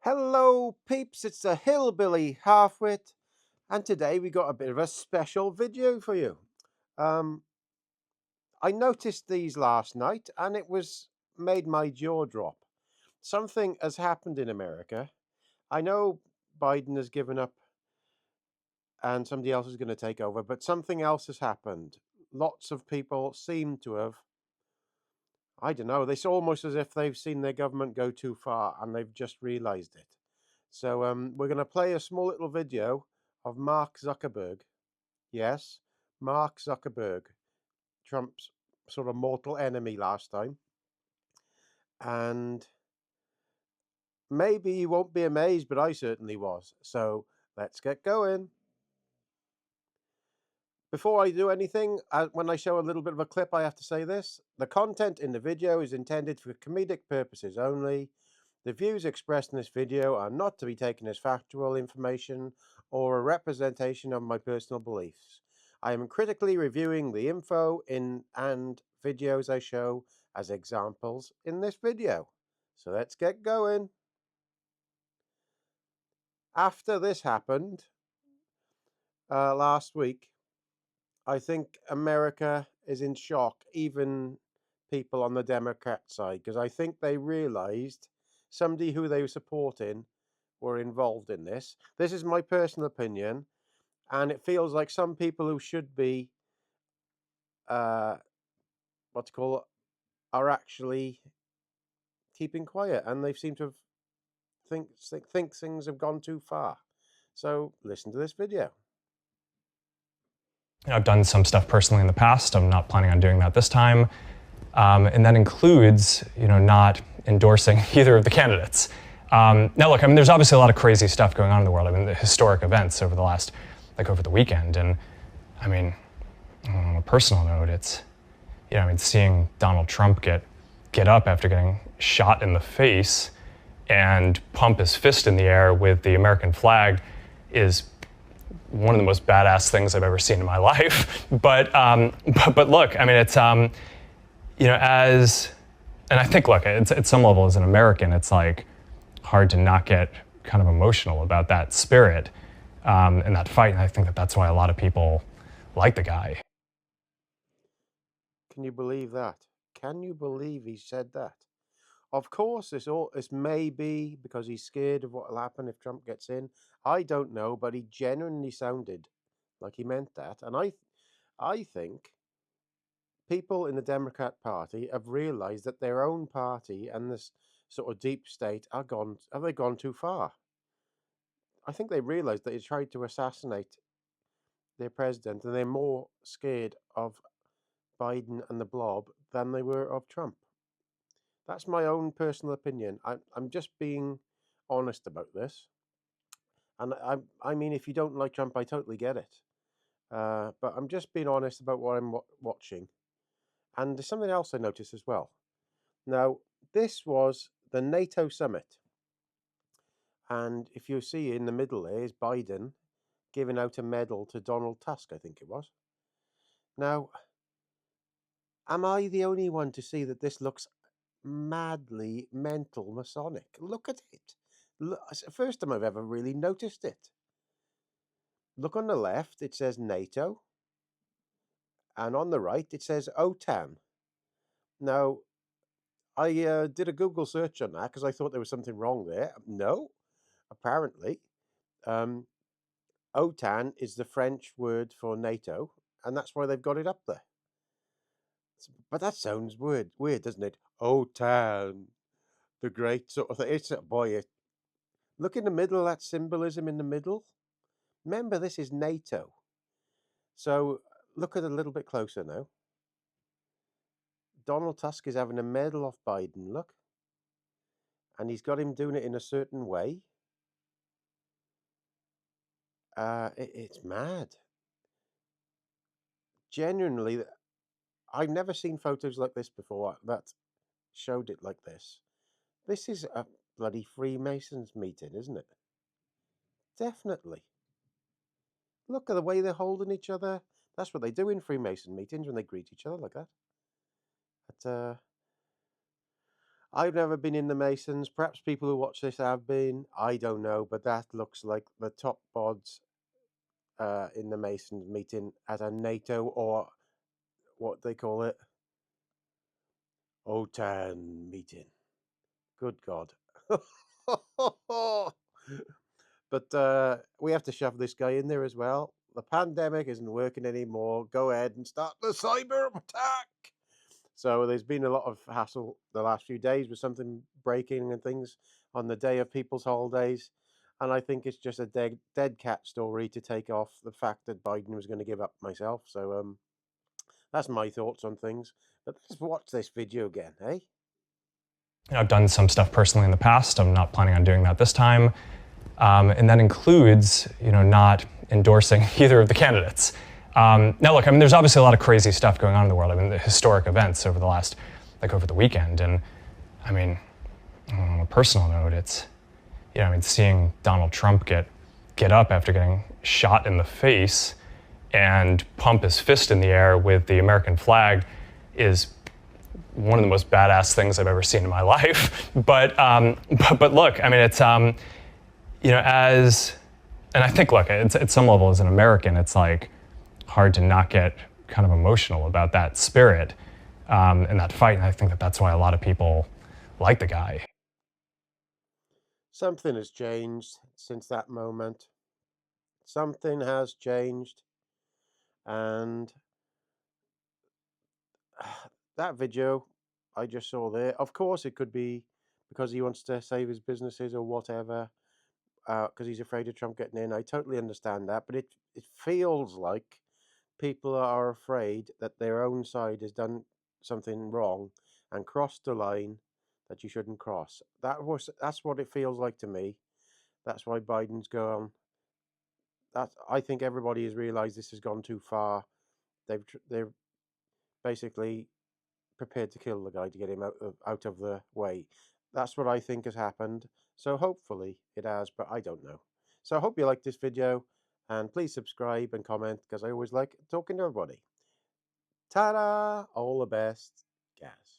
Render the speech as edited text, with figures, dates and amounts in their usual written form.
Hello, peeps. It's the Hillbilly Halfwit, and today we got a bit of a special video for you. Um, I noticed these last night, and it was made my jaw drop. Something has happened in America. I know Biden has given up, and somebody else is going to take over, but something else has happened. Lots of people seem to have. I don't know. It's almost as if they've seen their government go too far, and they've just realised it. So we're going to play a small little video of Mark Zuckerberg. Yes, Mark Zuckerberg, Trump's sort of mortal enemy last time. And maybe you won't be amazed, but I certainly was. So let's get going. Before I do anything, when I show a little bit of a clip, I have to say this. The content in the video is intended for comedic purposes only. The views expressed in this video are not to be taken as factual information or a representation of my personal beliefs. I am critically reviewing the info in and videos I show as examples in this video. So let's get going. After this happened last week, I think America is in shock, even people on the Democrat side, because I think they realized somebody who they were supporting were involved in this. This is my personal opinion, and it feels like some people who should be, what to call it, are actually keeping quiet, and they seem to have think things have gone too far. So listen to this video. I've done some stuff personally in the past. I'm not planning on doing that this time. And that includes, not endorsing either of the candidates. Now, look, there's obviously a lot of crazy stuff going on in the world. The historic events over over the weekend. And on a personal note, it's, seeing Donald Trump get up after getting shot in the face and pump his fist in the air with the American flag is one of the most badass things I've ever seen in my life. But look, it's and I think, look, it's at some level as an American, it's like hard to not get kind of emotional about that spirit and that fight. And I think that's why a lot of people like the guy. Can you believe that? Can you believe he said that? Of course, this may be because he's scared of what will happen if Trump gets in. I don't know, but he genuinely sounded like he meant that, and I think people in the Democrat Party have realised that their own party and this sort of deep state have they gone too far? I think they realised that he tried to assassinate their president, and they're more scared of Biden and the blob than they were of Trump. That's my own personal opinion. I'm just being honest about this. And I mean, if you don't like Trump, I totally get it. But I'm just being honest about what I'm watching. And there's something else I noticed as well. Now, this was the NATO summit. And if you see in the middle there is Biden giving out a medal to Donald Tusk, I think it was. Now, am I the only one to see that this looks madly mental Masonic? Look at it. Look, it's the first time I've ever really noticed it. Look on the left, it says NATO. And on the right, it says OTAN. Now, I did a Google search on that because I thought there was something wrong there. No, apparently. OTAN is the French word for NATO, and that's why they've got it up there. But that sounds weird, doesn't it? OTAN, the great sort of thing. It's boy. Look in the middle. That symbolism in the middle. Remember, this is NATO. So look at it a little bit closer now. Donald Tusk is having a medal off Biden. Look, and he's got him doing it in a certain way. It's mad. Genuinely, I've never seen photos like this before that showed it like this. This is a bloody Freemasons meeting, isn't it? Definitely. Look at the way they're holding each other. That's what they do in Freemason meetings when they greet each other like that. But, I've never been in the Masons. Perhaps people who watch this have been. I don't know, but that looks like the top bods in the Masons meeting at a NATO or what they call it, OTAN meeting. Good God. But we have to shove this guy in there as well. The pandemic isn't working anymore. Go ahead and start the cyber attack. So there's been a lot of hassle the last few days with something breaking and things on the day of people's holidays. And I think it's just a dead cat story to take off the fact that Biden was going to give up myself. So that's my thoughts on things. But let's watch this video again, eh? I've done some stuff personally in the past. I'm not planning on doing that this time. And that includes, not endorsing either of the candidates. Now, look, there's obviously a lot of crazy stuff going on in the world. The historic events over over the weekend. And on a personal note, it's, seeing Donald Trump get up after getting shot in the face and pump his fist in the air with the American flag is one of the most badass things I've ever seen in my life. But look, it's and I think, look, it's, at some level as an American, it's like hard to not get kind of emotional about that spirit and that fight. And I think that's why a lot of people like the guy. Something has changed since that moment. Something has changed. And that video I just saw there, of course, it could be because he wants to save his businesses or whatever, because he's afraid of Trump getting in. I totally understand that, but it feels like people are afraid that their own side has done something wrong and crossed the line that you shouldn't cross. That's what it feels like to me. That's why Biden's gone. That I think everybody has realised this has gone too far. They're basically prepared to kill the guy to get him out of the way. That's what I think has happened. So hopefully it has, but I don't know. So I hope you like this video, and please subscribe and comment because I always like talking to everybody. Ta-da! All the best, guys.